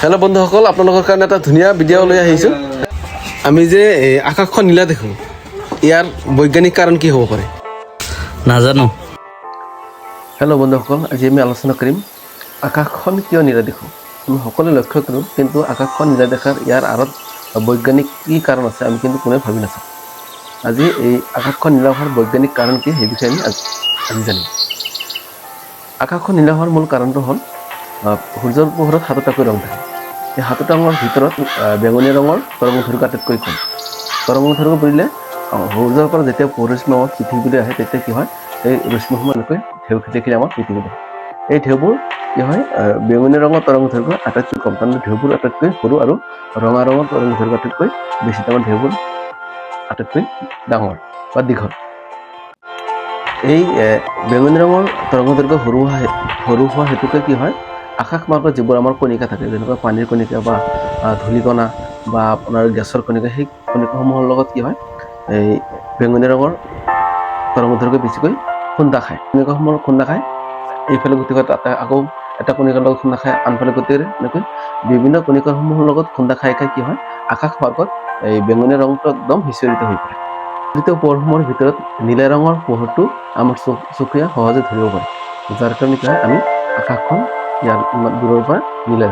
Hello' বন্ধুসকল, আপোনালোকৰ কাৰণে এটা ধুনীয়া ভিডিঅ' লৈ আহিছোঁ। আমি যে আকাশখন নীলা দেখোঁ, ইয়াৰ বৈজ্ঞানিক কাৰণ কি হ'ব পাৰে? নাজানো। হেল্ল' বন্ধুসকল, আজি আমি আলোচনা কৰিম আকাশখন কিয় নীলা দেখোঁ। আমি সকলোৱে লক্ষ্য কৰোঁ, কিন্তু আকাশখন নীলা দেখাৰ ইয়াৰ আঁৰত বৈজ্ঞানিক কি কাৰণ আছে আমি কিন্তু কোনোৱে ভাবি নাচাওঁ। আজি এই আকাশখন নীলা হোৱাৰ বৈজ্ঞানিক কাৰণ কি সেই বিষয়ে আমি আজি জানিম। আকাশখন নীলা হোৱাৰ মূল কাৰণটো হ'ল সূৰ্যৰ পোহৰত সাতটাকৈ ৰং থাকে। এই সাতটা ৰঙৰ ভিতৰত বেঙুনীয়া ৰঙৰ তৰংগদৈৰ্ঘ্য আটাইতকৈ কম। তৰংগদৈৰ্ঘ্য পৰিলে সূৰ্যৰ পৰা যেতিয়া ৰশ্মি আমাৰ পৃথিৱীলৈ আহে, তেতিয়া কি হয়, এই ৰশ্মিসমূহ এনেকৈ ঢেউ খেলি খেলি আমাৰ পৃথিৱীলৈ আহে। এই ঢেউবোৰ কি হয়, বেঙুনীয়া ৰঙৰ তৰংগদৈৰ্ঘ্য আটাইতকৈ কম, তাৰমানে ঢেউবোৰ আটাইতকৈ সৰু আৰু ৰঙা ৰঙৰ তৰংগদৈৰ্ঘ্য আটাইতকৈ বেছি, তাৰমানে ঢেউবোৰ আটাইতকৈ ডাঙৰ বা দীঘল। এই বেঙুনীয়া ৰঙৰ তৰংগদৈৰ্ঘ্য সৰু হোৱা হেতুকে কি হয়, আকাশ মাৰ্গত যিবোৰ আমাৰ কণিকা থাকে, যেনেকুৱা পানীৰ কণিকা বা ধূলিকণা বা আপোনাৰ গেছৰ কণিকা, সেই কণিকাসমূহৰ লগত কি হয়, এই বেঙুনীয়া ৰঙৰ তৰংগদৈৰ্ঘ্য বেছিকৈ খুন্দা খায়। কণিকাসমূহৰ খুন্দা খায়, এইফালে গতি কৰে, তাতে আকৌ এটা কণিকাৰ লগত খুন্দা খায়, আনফালে গতি কৰে, এনেকৈ বিভিন্ন কণিকাসমূহৰ লগত খুন্দা খাই খাই কি হয়, আকাশ মাৰ্গত এই বেঙুনীয়া ৰংটো একদম সিঁচৰিত হৈ পৰে। দ্বিতীয় পোহৰসমূহৰ ভিতৰত নীলা ৰঙৰ পোহৰটো আমাৰ চকুৱে সহজে ধৰিব পাৰে, যাৰ কাৰণে কি হয়, আমি আকাশখন ইয়াৰ ইমান দূৰৰ পৰা নীলা